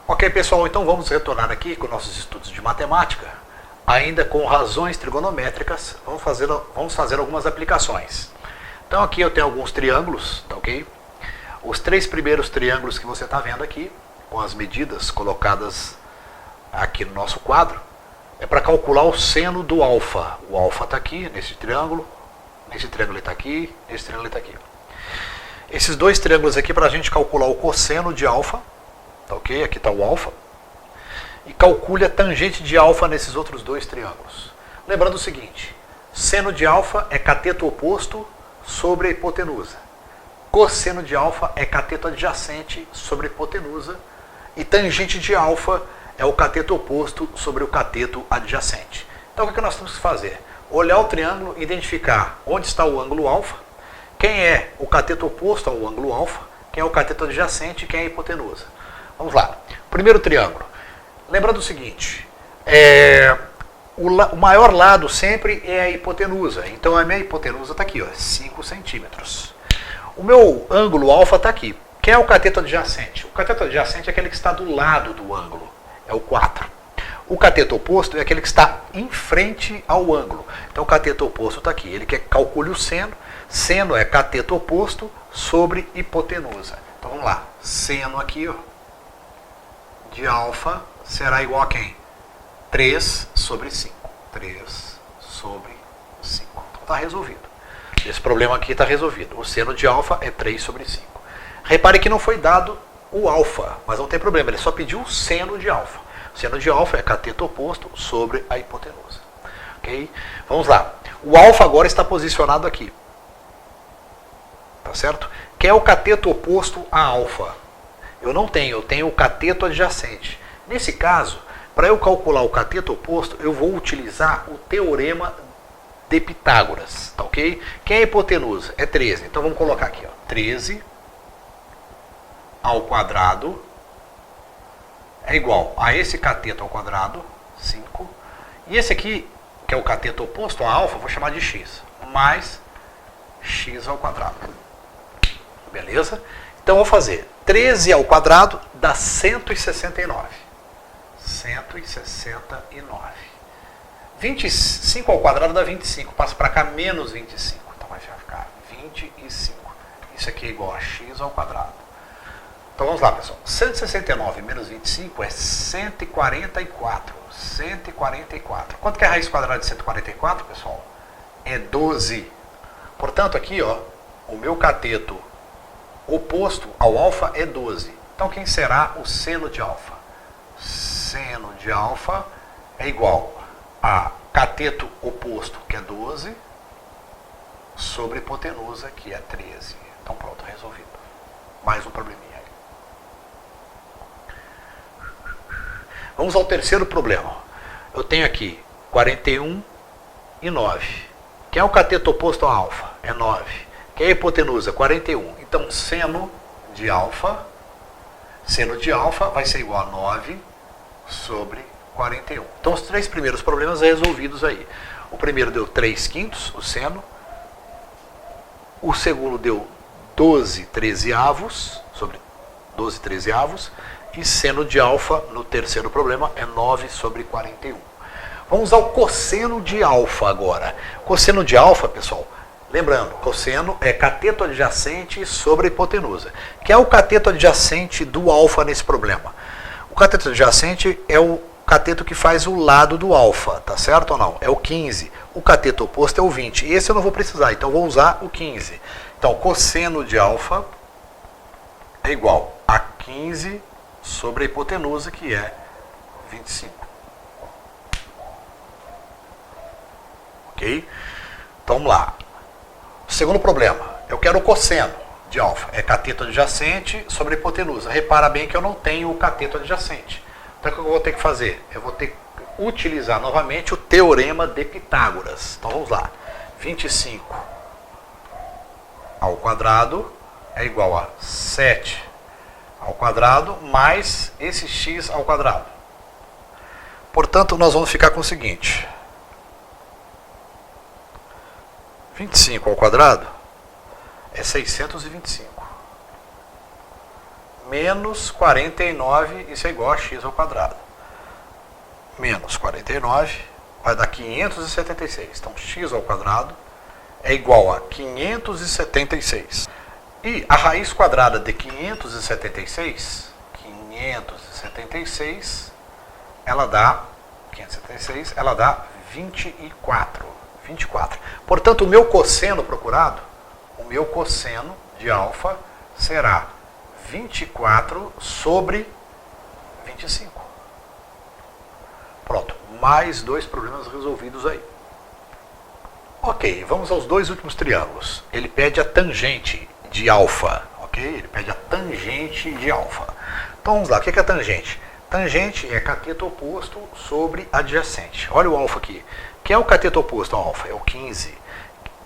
Ok, pessoal, então vamos retornar aqui com nossos estudos de matemática, ainda com razões trigonométricas. Vamos fazer algumas aplicações. Então aqui eu tenho alguns triângulos, tá ok? Os três primeiros triângulos que você está vendo aqui, com as medidas colocadas aqui no nosso quadro, é para calcular o seno do alfa. O alfa está aqui, nesse triângulo ele está aqui, nesse triângulo ele está aqui. Esses dois triângulos aqui para a gente calcular o cosseno de alfa, tá ok? Aqui está o alfa. E calcule a tangente de alfa nesses outros dois triângulos. Lembrando o seguinte, seno de alfa é cateto oposto sobre a hipotenusa. Cosseno de alfa é cateto adjacente sobre a hipotenusa. E tangente de alfa é o cateto oposto sobre o cateto adjacente. Então o que nós temos que fazer? Olhar o triângulo, identificar onde está o ângulo alfa, quem é o cateto oposto ao ângulo alfa, quem é o cateto adjacente e quem é a hipotenusa. Vamos lá. Primeiro triângulo. Lembrando o seguinte, o maior lado sempre é a hipotenusa. Então a minha hipotenusa está aqui, ó, 5 centímetros. O meu ângulo alfa está aqui. Quem é o cateto adjacente? O cateto adjacente é aquele que está do lado do ângulo. É o 4. O cateto oposto é aquele que está em frente ao ângulo. Então o cateto oposto está aqui. Ele quer que calcule o seno. Seno é cateto oposto sobre hipotenusa. Então vamos lá. Seno aqui, ó, de alfa será igual a quem? 3 sobre 5. 3 sobre 5. Então está resolvido. Esse problema aqui está resolvido. O seno de alfa é 3 sobre 5. Repare que não foi dado o alfa, mas não tem problema. Ele só pediu o seno de alfa. O seno de alfa é cateto oposto sobre a hipotenusa. Ok? Vamos lá. O alfa agora está posicionado aqui. Tá certo? Quem é o cateto oposto a alfa? Eu não tenho, eu tenho o cateto adjacente. Nesse caso, para eu calcular o cateto oposto, eu vou utilizar o teorema de Pitágoras. Tá ok? Quem é a hipotenusa? É 13. Então vamos colocar aqui, ó, 13 ao quadrado é igual a esse cateto ao quadrado, 5. E esse aqui, que é o cateto oposto a alfa, vou chamar de x, mais x ao quadrado. Beleza? Então vou fazer 13 ao quadrado dá 169. 169. 25 ao quadrado dá 25. Passa para cá menos 25. Então vai ficar 25. Isso aqui é igual a x ao quadrado. Então vamos lá, pessoal. 169 menos 25 é 144. 144. Quanto que é a raiz quadrada de 144, pessoal? É 12. Portanto, aqui, ó, o meu cateto oposto ao alfa é 12. Então quem será o seno de alfa? Seno de alfa é igual a cateto oposto, que é 12, sobre hipotenusa, que é 13. Então pronto, resolvido. Mais um probleminha aí. Vamos ao terceiro problema. Eu tenho aqui 41 e 9. Quem é o cateto oposto a alfa? É 9. Quem é a hipotenusa? 41. Então, seno de alfa vai ser igual a 9 sobre 41. Então, os três primeiros problemas resolvidos aí. O primeiro deu 3/5, o seno. O segundo deu 12 trezeavos, sobre 12 trezeavos. E seno de alfa, no terceiro problema, é 9 sobre 41. Vamos ao cosseno de alfa agora. Cosseno de alfa, pessoal, lembrando, cosseno é cateto adjacente sobre a hipotenusa. Que é o cateto adjacente do alfa nesse problema? O cateto adjacente é o cateto que faz o lado do alfa, tá certo ou não? É o 15. O cateto oposto é o 20. Esse eu não vou precisar, então vou usar o 15. Então, cosseno de alfa é igual a 15 sobre a hipotenusa, que é 25. Ok? Então vamos lá. Segundo problema, eu quero o cosseno de alfa. É cateto adjacente sobre a hipotenusa. Repara bem que eu não tenho o cateto adjacente. Então o que eu vou ter que fazer? Eu vou ter que utilizar novamente o teorema de Pitágoras. Então vamos lá. 25 ao quadrado é igual a 7 ao quadrado mais esse x ao quadrado. Portanto, nós vamos ficar com o seguinte. 25 ao quadrado é 625. menos 49, isso é igual a x ao quadrado. Menos 49 vai dar 576. Então, x ao quadrado é igual a 576. E a raiz quadrada de 576, ela dá 24. Portanto, o meu cosseno procurado, o meu cosseno de alfa será 24 sobre 25. Pronto, mais 2 problemas resolvidos aí. Ok, vamos aos 2 últimos triângulos. Ele pede a tangente de alfa, ok? Ele pede a tangente de alfa. Então vamos lá, o que é a tangente? Tangente é cateto oposto sobre adjacente. Olha o alfa aqui. Quem é o cateto oposto ao alfa? É o 15.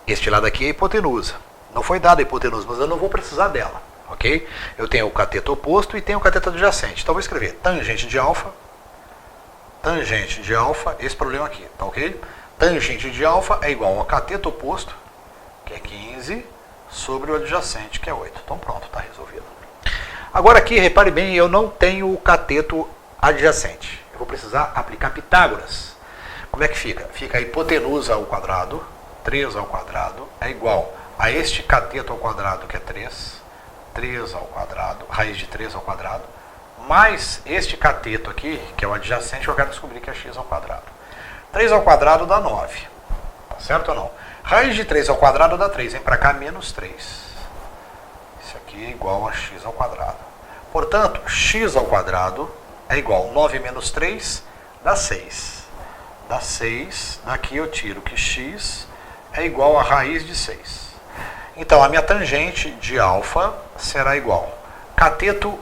Este lado aqui é a hipotenusa. Não foi dada a hipotenusa, mas eu não vou precisar dela, ok? Eu tenho o cateto oposto e tenho o cateto adjacente. Então eu vou escrever tangente de alfa, esse problema aqui, tá ok? Tangente de alfa é igual ao cateto oposto, que é 15, sobre o adjacente, que é 8. Então pronto, está resolvido. Agora aqui, repare bem, eu não tenho o cateto adjacente. Eu vou precisar aplicar Pitágoras. Como é que fica? Fica a hipotenusa ao quadrado, 3 ao quadrado, é igual a este cateto ao quadrado, que é 3 ao quadrado, raiz de 3 ao quadrado, mais este cateto aqui, que é o adjacente, eu quero descobrir que é x ao quadrado. 3 ao quadrado dá 9. Tá certo ou não? Raiz de 3 ao quadrado dá 3. Vem para cá, menos 3. Isso aqui é igual a x ao quadrado. Portanto, x ao quadrado é igual a 9 menos 3 dá 6. Dá 6. Daqui eu tiro que x é igual a raiz de 6. Então, a minha tangente de alfa será igual cateto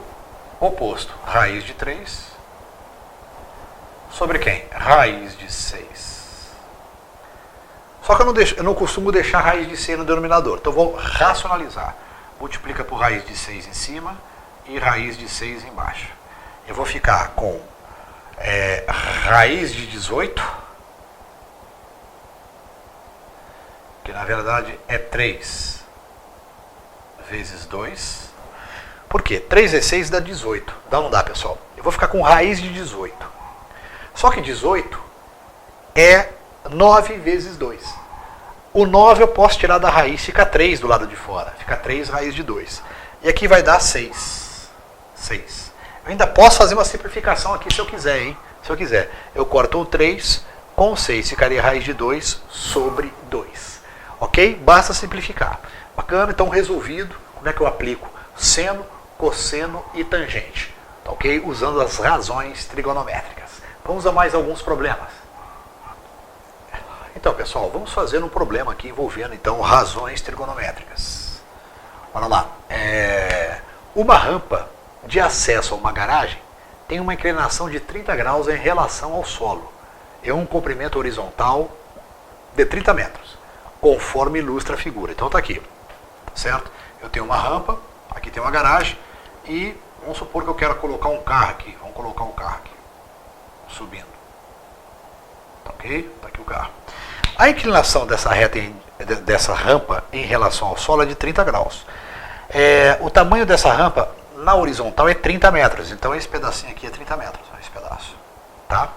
oposto, raiz de 3, sobre quem? Raiz de 6. Só que eu não costumo deixar raiz de 6 no denominador, então eu vou racionalizar. Multiplica por raiz de 6 em cima e raiz de 6 embaixo. Eu vou ficar com raiz de 18, que na verdade é 3 vezes 2. Por quê? 3 vezes 6 dá 18. Dá ou não dá, pessoal? Eu vou ficar com raiz de 18. Só que 18 é 9 vezes 2. O 9 eu posso tirar da raiz, fica 3 do lado de fora. Fica 3 raiz de 2. E aqui vai dar 6. 6. Eu ainda posso fazer uma simplificação aqui se eu quiser, hein? Se eu quiser. Eu corto o 3 com o 6. Ficaria raiz de 2 sobre 2. Ok? Basta simplificar. Bacana? Então, resolvido. Como é que eu aplico? Seno, cosseno e tangente. Tá ok? Usando as razões trigonométricas. Vamos a mais alguns problemas. Então, pessoal, vamos fazer um problema aqui envolvendo, então, razões trigonométricas. Olha lá. Uma rampa de acesso a uma garagem tem uma inclinação de 30 graus em relação ao solo. É um comprimento horizontal de 30 metros, conforme ilustra a figura. Então, tá aqui. Certo? Eu tenho uma rampa, aqui tem uma garagem, e vamos supor que eu quero colocar um carro aqui. Vamos colocar um carro aqui, subindo. Tá ok? Tá aqui o carro. A inclinação dessa rampa em relação ao solo é de 30 graus. O tamanho dessa rampa na horizontal é 30 metros. Então esse pedacinho aqui é 30 metros. Esse pedaço. Tá?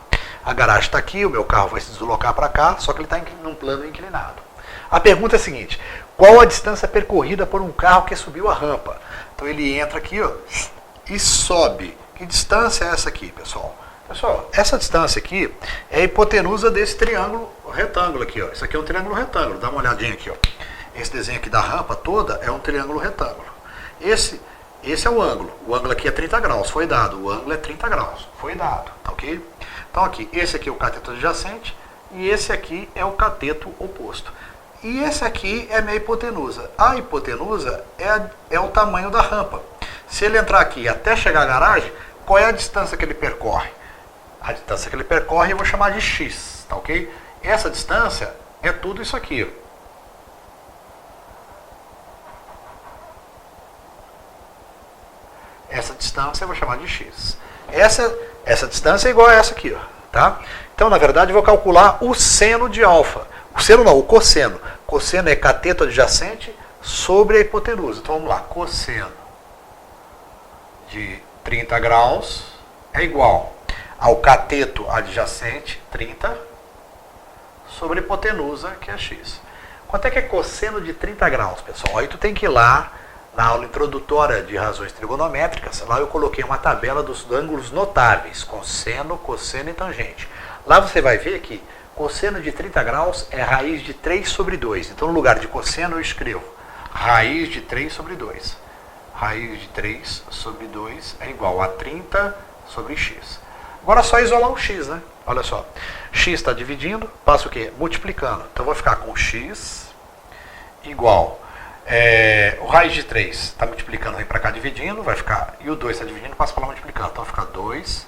A garagem está aqui, o meu carro vai se deslocar para cá, só que ele está num plano inclinado. A pergunta é a seguinte: qual a distância percorrida por um carro que subiu a rampa? Então ele entra aqui, ó, e sobe. Que distância é essa aqui, pessoal? Pessoal, essa distância aqui é a hipotenusa desse triângulo retângulo aqui, ó. Isso aqui é um triângulo retângulo. Dá uma olhadinha aqui, ó. Esse desenho aqui da rampa toda é um triângulo retângulo. Esse é o ângulo. O ângulo aqui é 30 graus, foi dado. O ângulo é 30 graus, foi dado, tá ok? Então aqui, esse aqui é o cateto adjacente e esse aqui é o cateto oposto. E esse aqui é a minha hipotenusa. A hipotenusa é o tamanho da rampa. Se ele entrar aqui até chegar à garagem, qual é a distância que ele percorre? A distância que ele percorre eu vou chamar de x, tá ok? Essa distância é tudo isso aqui, ó. Essa distância eu vou chamar de x. Essa distância é igual a essa aqui, ó, tá? Então, na verdade, eu vou calcular o seno de alfa. O seno não, o cosseno. Cosseno é cateto adjacente sobre a hipotenusa. Então, vamos lá. Cosseno de 30 graus é igual ao cateto adjacente, 30, sobre hipotenusa, que é x. Quanto é que é cosseno de 30 graus, pessoal? Aí tu tem que ir lá na aula introdutória de razões trigonométricas. Lá eu coloquei uma tabela dos ângulos notáveis, cosseno, cosseno e tangente. Lá você vai ver que cosseno de 30 graus é raiz de 3 sobre 2. Então, no lugar de cosseno, eu escrevo raiz de 3 sobre 2. Raiz de 3 sobre 2 é igual a 30 sobre x. Agora é só isolar o x, né? Olha só. X está dividindo, passa o quê? Multiplicando. Então, eu vou ficar com x igual... o raiz de 3 está multiplicando, vem para cá dividindo, vai ficar... E o 2 está dividindo, passa para lá multiplicando. Então, vai ficar 2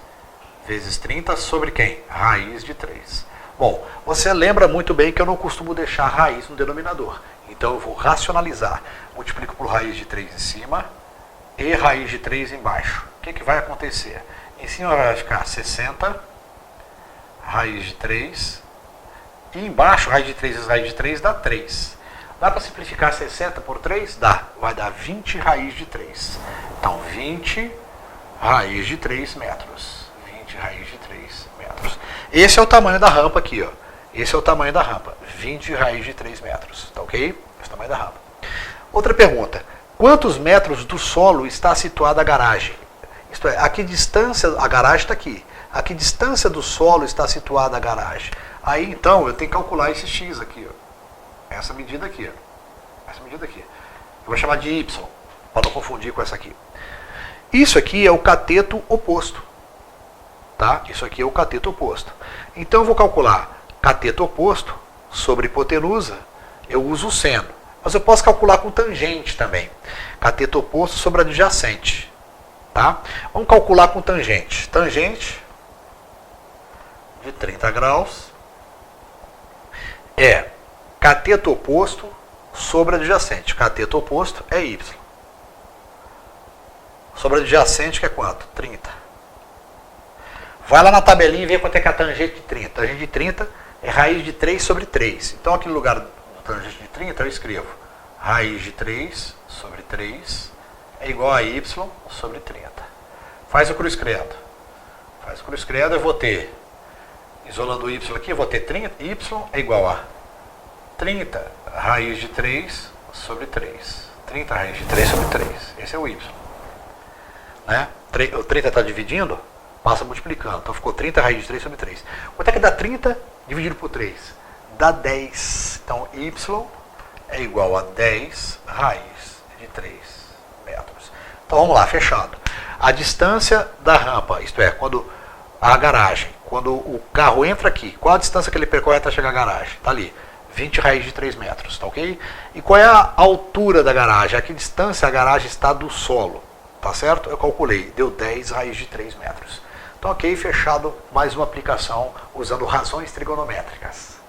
vezes 30 sobre quem? Raiz de 3. Bom, você lembra muito bem que eu não costumo deixar raiz no denominador. Então, eu vou racionalizar. Multiplico por raiz de 3 em cima e raiz de 3 embaixo. O que vai acontecer? Em cima vai ficar 60, raiz de 3. E embaixo, raiz de 3 vezes raiz de 3 dá 3. Dá para simplificar 60 por 3? Dá. Vai dar 20 raiz de 3. Então, 20 raiz de 3 metros. 20 raiz de 3 metros. Esse é o tamanho da rampa aqui, ó. Esse é o tamanho da rampa. 20 raiz de 3 metros. Tá ok? Esse é o tamanho da rampa. Outra pergunta. Quantos metros do solo está situada a garagem? Isto é, a que distância... A garagem está aqui. A que distância do solo está situada a garagem? Aí, então, eu tenho que calcular esse x aqui, ó. Essa medida aqui, ó. Essa medida aqui. Eu vou chamar de y, para não confundir com essa aqui. Isso aqui é o cateto oposto. Tá? Isso aqui é o cateto oposto. Então eu vou calcular cateto oposto sobre hipotenusa. Eu uso o seno. Mas eu posso calcular com tangente também. Cateto oposto sobre adjacente. Tá? Vamos calcular com tangente. Tangente de 30 graus é cateto oposto sobre adjacente. Cateto oposto é y. Sobre adjacente que é quanto? 30. Vai lá na tabelinha e vê quanto é que é a tangente de 30. Tangente de 30 é raiz de 3 sobre 3. Então aqui no lugar do tangente de 30 eu escrevo raiz de 3 sobre 3 é igual a y sobre 30. Faz o cruz credo. Faz o cruz credo, eu vou ter, isolando o y aqui, eu vou ter 30, y é igual a 30 raiz de 3 sobre 3. 30 raiz de 3 sobre 3. Esse é o y. Né? O 30 está dividindo, passa multiplicando. Então ficou 30 raiz de 3 sobre 3. Quanto é que dá 30 dividido por 3? Dá 10. Então y é igual a 10 raiz de 3 metros. Então vamos lá, fechado. A distância da rampa, isto é, quando a garagem, quando o carro entra aqui, qual a distância que ele percorre até chegar à garagem? Está ali. 20 raiz de 3 metros, tá ok? E qual é a altura da garagem? A que distância a garagem está do solo? Tá certo? Eu calculei, deu 10 raiz de 3 metros. Então, ok, fechado mais uma aplicação usando razões trigonométricas.